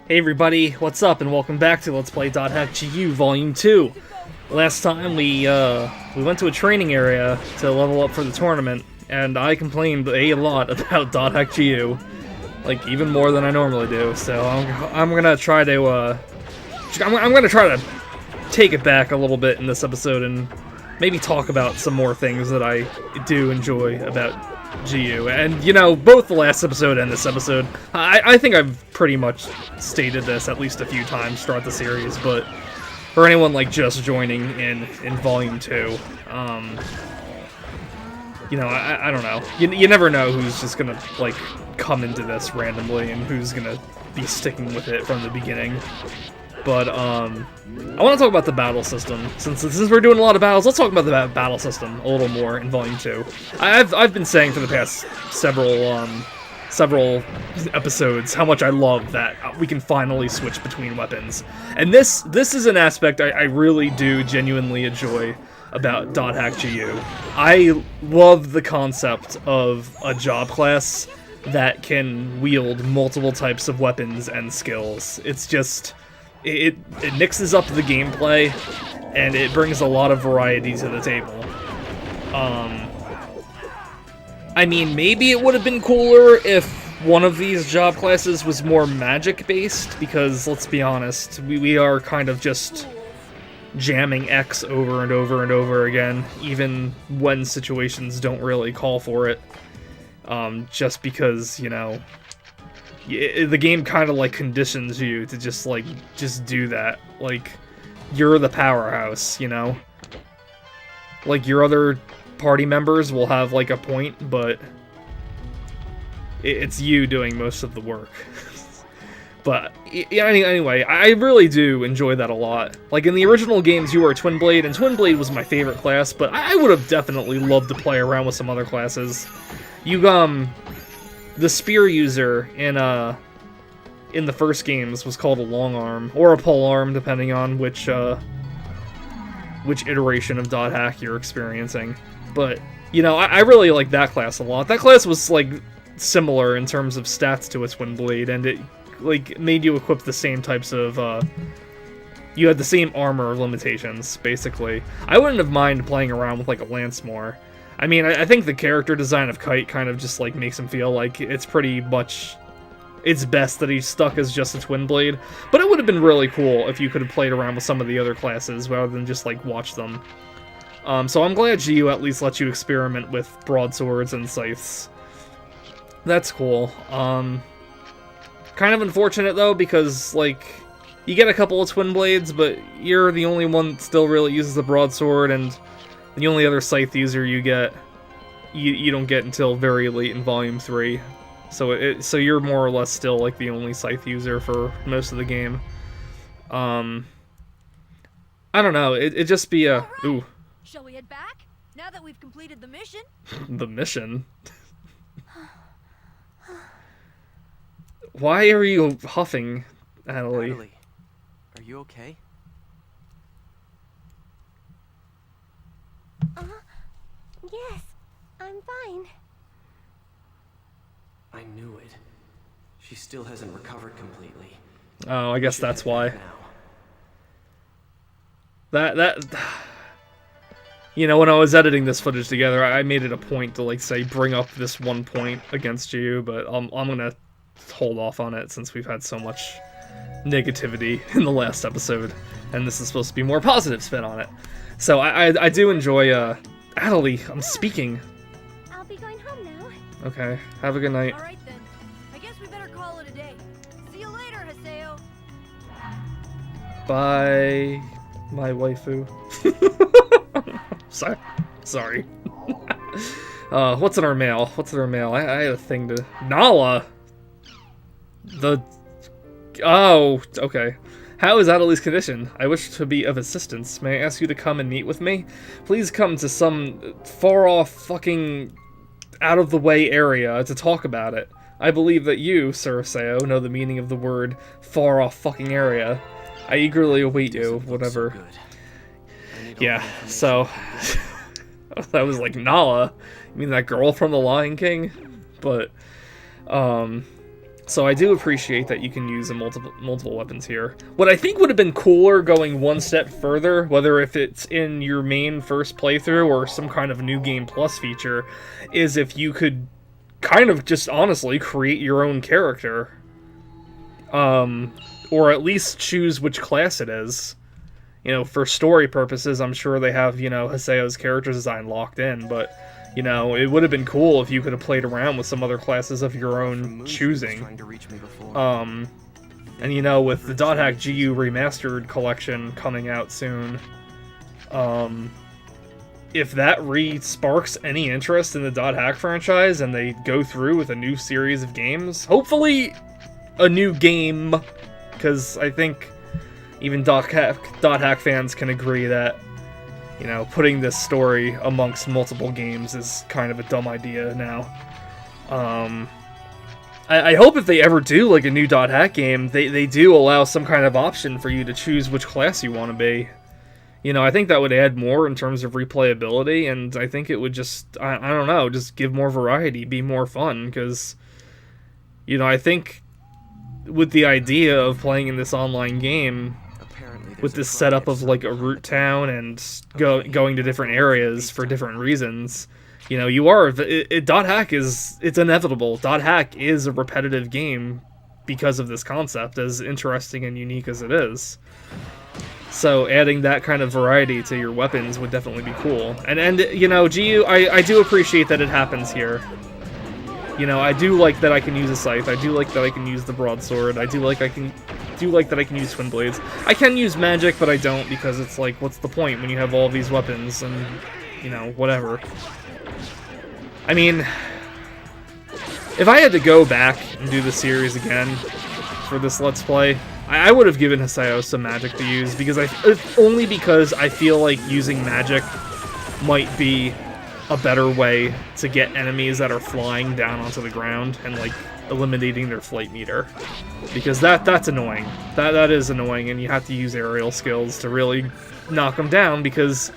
Hey everybody, what's up and welcome back to Let's Play .hack GU Volume 2. Last time we went to a training area to level up for the tournament, and I complained a lot about .hack GU. Like, even more than I normally do, so I'm gonna try to, I'm gonna try to take it back a little bit in this episode and maybe talk about some more things that I do enjoy about GU. And, you know, both the last episode and this episode, I think I've pretty much stated this at least a few times throughout the series, but for anyone, like, just joining in Volume 2, you know, I don't know. You never know who's just gonna, like, come into this randomly and who's gonna be sticking with it from the beginning. But, I want to talk about the battle system. Since we're doing a lot of battles, let's talk about the battle system a little more in Volume 2. I've been saying for the past several episodes how much I love that we can finally switch between weapons. And this is an aspect I really do genuinely enjoy about .hack GU. I love the concept of a job class that can wield multiple types of weapons and skills. It's just... It mixes up the gameplay, and it brings a lot of variety to the table. I mean, maybe it would have been cooler if one of these job classes was more magic-based, because, let's be honest, we are kind of just jamming X over and over and over again, even when situations don't really call for it. Just because, you know... the game kind of, like, conditions you to just do that. Like, you're the powerhouse, you know? Like, your other party members will have, like, a point, but it's you doing most of the work. But, anyway, I really do enjoy that a lot. Like, in the original games, you were a Twin Blade, and Twin Blade was my favorite class, but I would have definitely loved to play around with some other classes. The spear user in the first games was called a long arm, or a pole arm, depending on which iteration of .hack you're experiencing. But, you know, I really like that class a lot. That class was, like, similar in terms of stats to a Twin Blade, and it, like, made you equip the same types of, you had the same armor limitations, basically. I wouldn't have minded playing around with, like, a lance more. I mean, I think the character design of Kite kind of just, like, makes him feel like it's pretty much... It's best that he's stuck as just a Twin Blade, but it would have been really cool if you could have played around with some of the other classes rather than just, like, watch them. So I'm glad GU at least lets you experiment with broadswords and scythes. That's cool. Kind of unfortunate, though, because, like, you get a couple of Twin Blades, but you're the only one that still really uses the broadsword, and... the only other scythe user you get, you don't get until very late in Volume 3. So you're more or less still, like, the only scythe user for most of the game. I don't know, it'd just be a... Right. Ooh. Shall we head back, now that we've completed the mission? The mission? Why are you huffing, Atoli? Atoli, are you okay? Yes, I'm fine. I knew it. She still hasn't recovered completely. Oh, I guess that's why. Now. That... You know, when I was editing this footage together, I made it a point to, like, say, bring up this one point against you, but I'm gonna hold off on it since we've had so much negativity in the last episode, and this is supposed to be more positive spin on it. So I do enjoy, Atoli, I'm speaking. I'll be going home now. Okay, have a good night. Alright then, I guess we better call it a day. See you later, Haseo. Bye, my waifu. Sorry. What's in our mail? I had a thing to... Nala! Oh, okay. How is Atoli's condition? I wish to be of assistance. May I ask you to come and meet with me? Please come to some far-off fucking out-of-the-way area to talk about it. I believe that you, Sir Seo, know the meaning of the word far-off fucking area. I eagerly await you, whatever. Yeah, so... that was like Nala. You mean that girl from The Lion King? But, So I do appreciate that you can use multiple weapons here. What I think would have been cooler going one step further, whether if it's in your main first playthrough or some kind of New Game Plus feature, is if you could kind of just honestly create your own character. Or at least choose which class it is. You know, for story purposes, I'm sure they have, you know, Haseo's character design locked in, but, you know, it would have been cool if you could have played around with some other classes of your own choosing. And, you know, with the .hack GU Remastered collection coming out soon, if that re-sparks any interest in the .hack franchise and they go through with a new series of games, hopefully a new game, because I think even .hack fans can agree that, you know, putting this story amongst multiple games is kind of a dumb idea now. I hope if they ever do, like, a new .hack game, they do allow some kind of option for you to choose which class you want to be. You know, I think that would add more in terms of replayability, and I think it would just, I don't know, just give more variety, be more fun, because, you know, I think with the idea of playing in this online game, with this setup of like a root town and going to different areas for different reasons, you know, .hack is, it's inevitable. .hack is a repetitive game because of this concept, as interesting and unique as it is. So adding that kind of variety to your weapons would definitely be cool. And you know, GU, I do appreciate that it happens here. You know, I do like that I can use a scythe. I do like that I can use the broadsword. I do like that I can use twin blades. I can use magic, but I don't, because it's like, what's the point when you have all these weapons and, you know, whatever. I mean, if I had to go back and do the series again for this Let's Play, I would have given Haseo some magic to use, because only because I feel like using magic might be a better way to get enemies that are flying down onto the ground and, like, eliminating their flight meter, because that's annoying. That is annoying, and you have to use aerial skills to really knock them down, because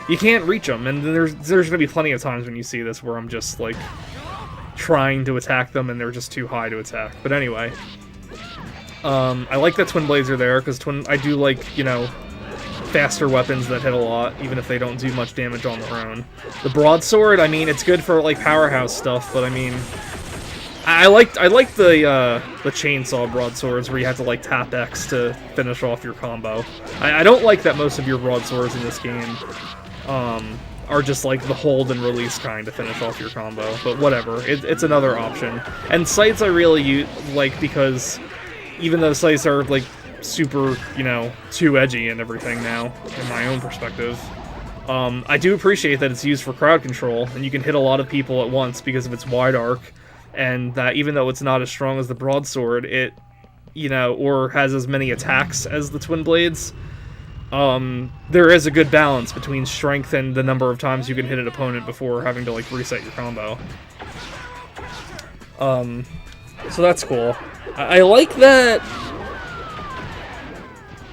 you can't reach them. And there's gonna be plenty of times when you see this where I'm just like trying to attack them and they're just too high to attack. But anyway, I like that twin blades are there, because I do like, you know, faster weapons that hit a lot, even if they don't do much damage on their own. The broadsword, I mean, it's good for like powerhouse stuff, but I mean, I liked the chainsaw broadswords where you had to like tap X to finish off your combo. I don't like that most of your broadswords in this game are just like the hold and release kind to finish off your combo, but whatever, it's another option. And scythes I really like, because even though scythes are like super, you know, too edgy and everything now, in my own perspective, I do appreciate that it's used for crowd control, and you can hit a lot of people at once because of its wide arc, and that even though it's not as strong as the broadsword, it, you know, or has as many attacks as the twin blades, there is a good balance between strength and the number of times you can hit an opponent before having to, like, reset your combo. So that's cool. I like that.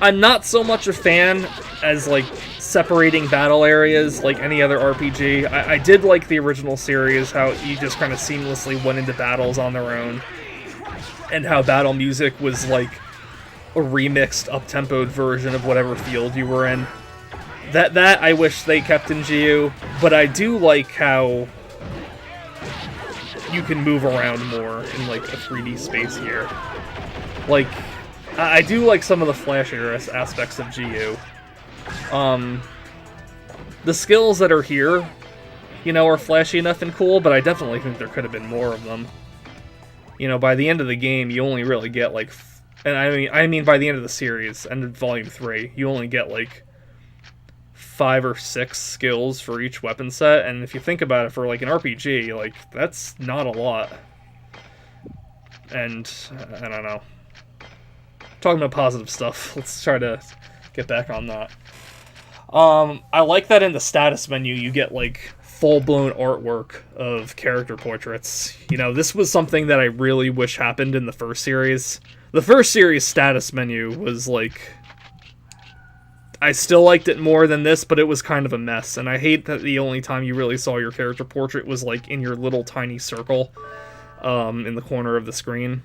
I'm not so much a fan as, like, separating battle areas like any other RPG. I did like the original series, how you just kind of seamlessly went into battles on their own, and how battle music was like a remixed, up-tempoed version of whatever field you were in. That I wish they kept in GU, but I do like how you can move around more in like a 3D space here. Like, I do like some of the flashier aspects of GU. The skills that are here, you know, are flashy enough and cool, but I definitely think there could have been more of them. You know, by the end of the game, you only really get, like, and I mean by the end of the series, end of Volume 3, you only get, like, 5 or 6 skills for each weapon set, and if you think about it, for, like, an RPG, like, that's not a lot. And, I don't know. Talking about positive stuff, let's try to get back on that. I like that in the status menu you get, like, full-blown artwork of character portraits. You know, this was something that I really wish happened in the first series. The first series status menu was, like, I still liked it more than this, but it was kind of a mess, and I hate that the only time you really saw your character portrait was, like, in your little tiny circle, in the corner of the screen.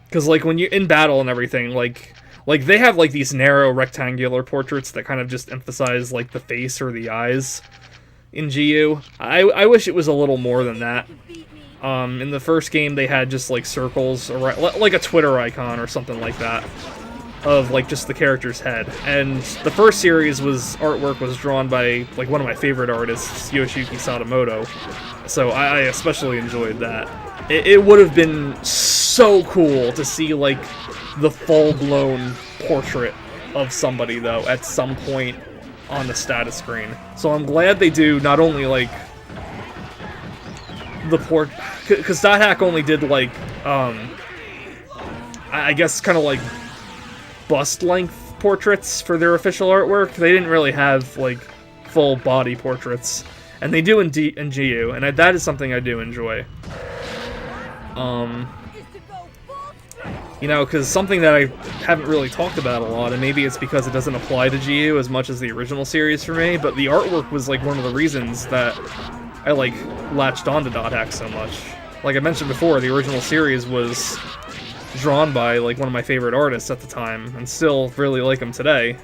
Because, like, when you're in battle and everything, like they have, like, these narrow rectangular portraits that kind of just emphasize, like, the face or the eyes in GU. I wish it was a little more than that. In the first game, they had just, like, circles, or like a Twitter icon or something like that, of, like, just the character's head. And the first series artwork was drawn by, like, one of my favorite artists, Yoshiyuki Sadamoto. So I especially enjoyed that. It would have been so cool to see, like, the full-blown portrait of somebody, though, at some point on the status screen. So I'm glad they do not only, like, the because Dot Hack only did, like, I guess kind of like bust-length portraits for their official artwork. They didn't really have, like, full body portraits, and they do in GU, and that is something I do enjoy. You know, because something that I haven't really talked about a lot, and maybe it's because it doesn't apply to GU as much as the original series for me, but the artwork was, like, one of the reasons that I, like, latched onto Dot Hack so much. Like I mentioned before, the original series was drawn by, like, one of my favorite artists at the time, and still really like him today.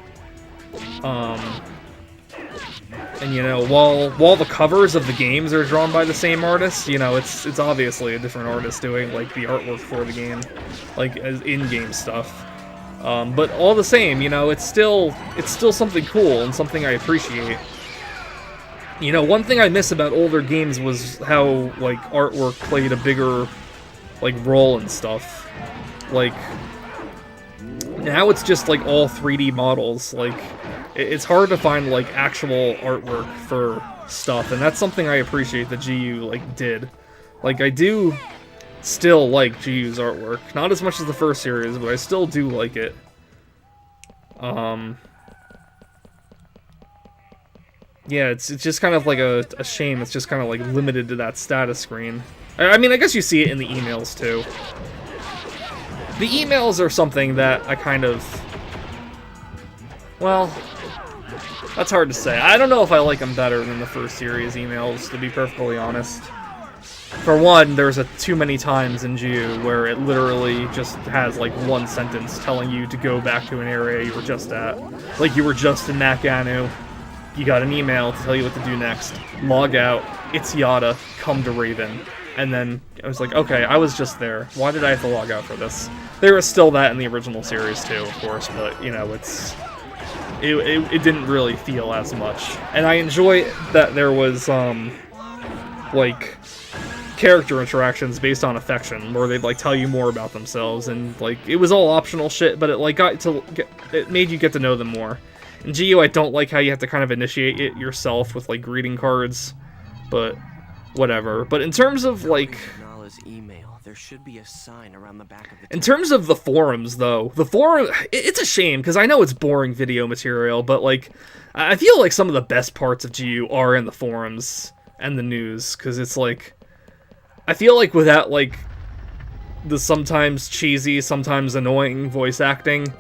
And, you know, while the covers of the games are drawn by the same artist, you know, it's obviously a different artist doing, like, the artwork for the game, like, as in-game stuff. But all the same, you know, it's still something cool and something I appreciate. You know, one thing I miss about older games was how, like, artwork played a bigger, like, role and stuff. Like, now it's just, like, all 3D models. Like, it's hard to find, like, actual artwork for stuff, and that's something I appreciate that GU, like, did. Like, I do still like GU's artwork. Not as much as the first series, but I still do like it. Yeah, it's just kind of like a shame it's just kind of, like, limited to that status screen. I mean, I guess you see it in the emails, too. The emails are something that I kind of... Well, that's hard to say. I don't know if I like them better than the first series emails, to be perfectly honest. For one, there's too many times in GU where it literally just has, like, one sentence telling you to go back to an area you were just at. Like, you were just in Nakano, you got an email to tell you what to do next. Log out, it's Yada, come to Raven. And then I was like, okay, I was just there. Why did I have to log out for this? There was still that in the original series too, of course, but, you know, it didn't really feel as much. And I enjoy that there was, like, character interactions based on affection, where they'd, like, tell you more about themselves, and, like, it was all optional shit, but it, like, it made you get to know them more. In GU, I don't like how you have to kind of initiate it yourself with, like, greeting cards, but whatever. But in terms of, like... email, there should be a sign around the back of the... In terms of the forums, though, it's a shame, because I know it's boring video material, but, like, I feel like some of the best parts of GU are in the forums and the news, because it's, like... I feel like without, like, the sometimes cheesy, sometimes annoying voice acting,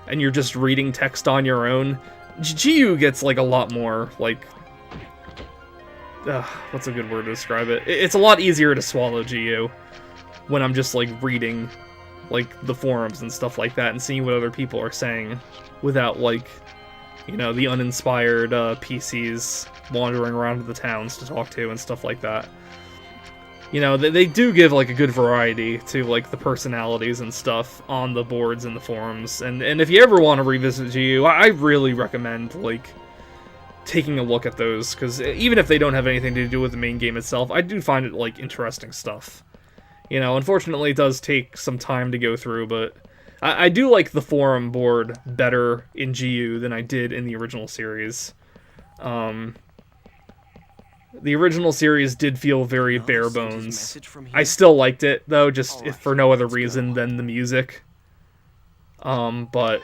and you're just reading text on your own, GU gets, like, a lot more, like... what's a good word to describe it? It's a lot easier to swallow GU when I'm just, like, reading, like, the forums and stuff like that and seeing what other people are saying without, like, you know, the uninspired PCs wandering around the towns to talk to and stuff like that. You know, they do give, like, a good variety to, like, the personalities and stuff on the boards and the forums. And if you ever want to revisit GU, I really recommend, like, taking a look at those, because even if they don't have anything to do with the main game itself, I do find it, like, interesting stuff. You know, unfortunately it does take some time to go through, but I do like the forum board better in GU than I did in the original series. The original series did feel very bare bones. I still liked it, though, just if for no other reason than the music. But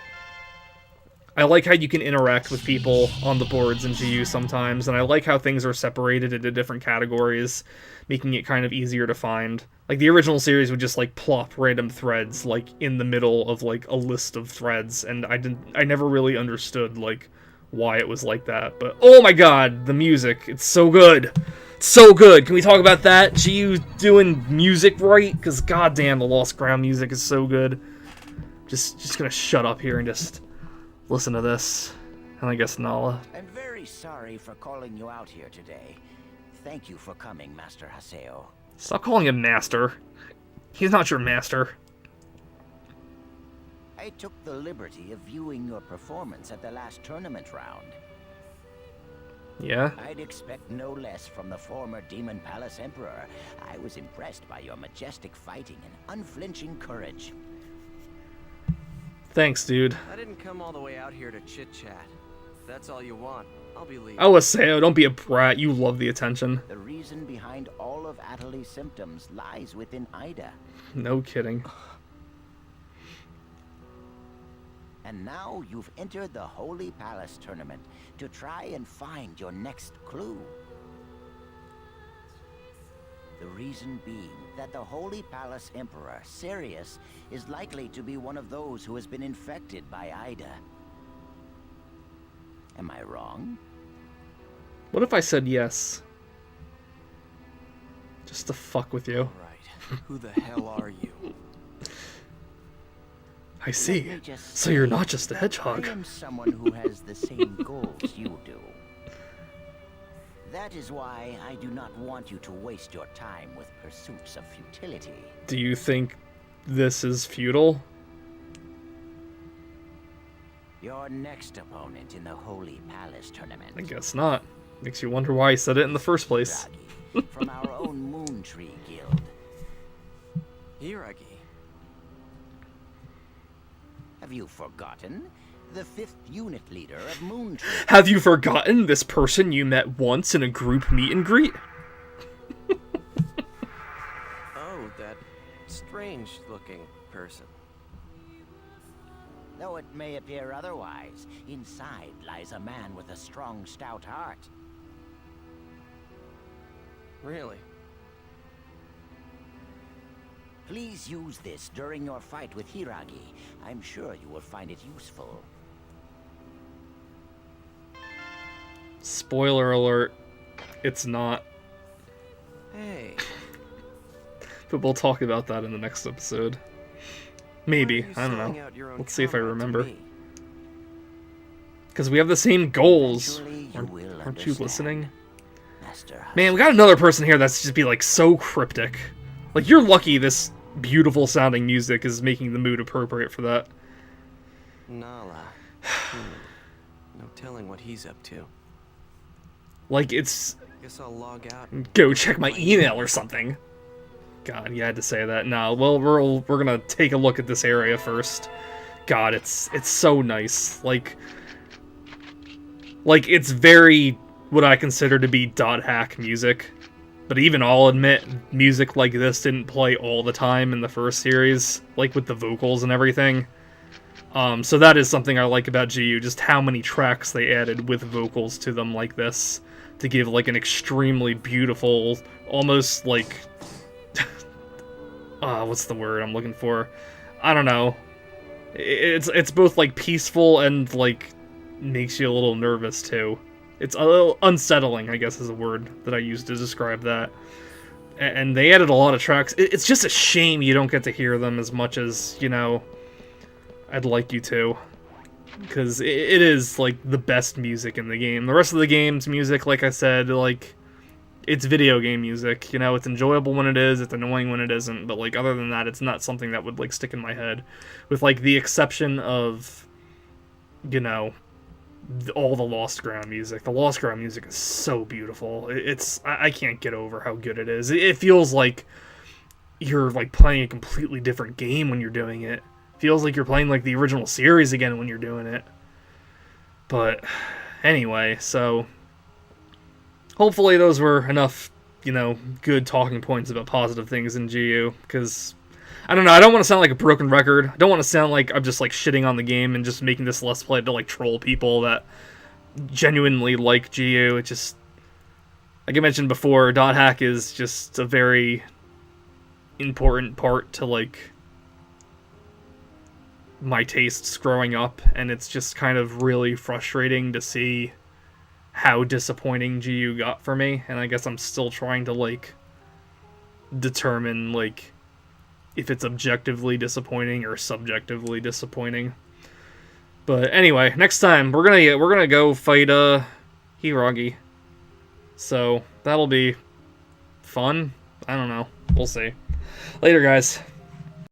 I like how you can interact with people on the boards in GU sometimes, and I like how things are separated into different categories, making it kind of easier to find. Like, the original series would just, like, plop random threads, like, in the middle of, like, a list of threads, and I never really understood, like, why it was like that. But, oh my god, the music, it's so good! So good. Can we talk about that? GU doing music right? Because goddamn, the Lost Ground music is so good. Just gonna shut up here and just listen to this. And I guess Nala. I'm very sorry for calling you out here today. Thank you for coming, Master Haseo. Stop calling him master. He's not your master. I took the liberty of viewing your performance at the last tournament round. Yeah? I'd expect no less from the former Demon Palace Emperor. I was impressed by your majestic fighting and unflinching courage. Thanks, dude. I didn't come all the way out here to chit-chat. If that's all you want, I'll be leaving. Oh, Aseo, don't be a brat. You love the attention. The reason behind all of Atoli's symptoms lies within Ida. No kidding. And now you've entered the Holy Palace tournament to try and find your next clue. The reason being that the Holy Palace Emperor, Sirius, is likely to be one of those who has been infected by Ida. Am I wrong? What if I said yes? Just to fuck with you. Right. Who the hell are you? I see. Let me just So you're say, not just a hedgehog. I am someone who has the same goals you do. That is why I do not want you to waste your time with pursuits of futility. Do you think this is futile? Your next opponent in the Holy Palace tournament. I guess not. Makes you wonder why I said it in the first place. Hiragi, from our own Moon Tree Guild. Hiragi. Have you forgotten? The 5th unit leader of Moon Tree. Have you forgotten this person you met once in a group meet and greet? Oh, that strange-looking person. Though it may appear otherwise, inside lies a man with a strong, stout heart. Really? Please use this during your fight with Hiragi. I'm sure you will find it useful. Spoiler alert. It's not. Hey. But we'll talk about that in the next episode. Maybe. Why are you I don't selling know. out your own Let's see if I comrade to remember. me? Because we have the same goals. Eventually you will Aren't you understand, listening? Master Man, we got another person here that's just be like so cryptic. Like, you're lucky this beautiful sounding music is making the mood appropriate for that. Nala. No telling what he's up to. Like, it's... Guess I'll log out. Go check my email or something. God, you had to say that. No, well, we're gonna take a look at this area first. God, it's so nice. Like, it's very what I consider to be dot hack music. But even I'll admit, music like this didn't play all the time in the first series, like with the vocals and everything. So that is something I like about GU, just how many tracks they added with vocals to them like this, to give like an extremely beautiful, almost like, what's the word I'm looking for? I don't know. It's both like peaceful and like makes you a little nervous too. It's a little unsettling, I guess is a word that I use to describe that. And they added a lot of tracks. It's just a shame you don't get to hear them as much as, you know, I'd like you to. Because it is, like, the best music in the game. The rest of the game's music, like I said, like, it's video game music. You know, it's enjoyable when it is, it's annoying when it isn't. But, like, other than that, it's not something that would, like, stick in my head. With, like, the exception of, you know, all the Lost Ground music. The Lost Ground music is so beautiful. I can't get over how good it is. It feels like you're like playing a completely different game when you're doing it. Feels like you're playing like the original series again when you're doing it. But anyway, so hopefully those were enough, you know, good talking points about positive things in GU, because I don't know, I don't want to sound like a broken record. I don't want to sound like I'm just like shitting on the game and just making this Let's Play to like troll people that genuinely like GU. It just, like I mentioned before, dot hack is just a very important part to like my tastes growing up, and it's just kind of really frustrating to see how disappointing GU got for me, and I guess I'm still trying to, like, determine, like, if it's objectively disappointing or subjectively disappointing. But anyway, next time we're gonna go fight Hiragi. So that'll be fun. I don't know. We'll see. Later, guys.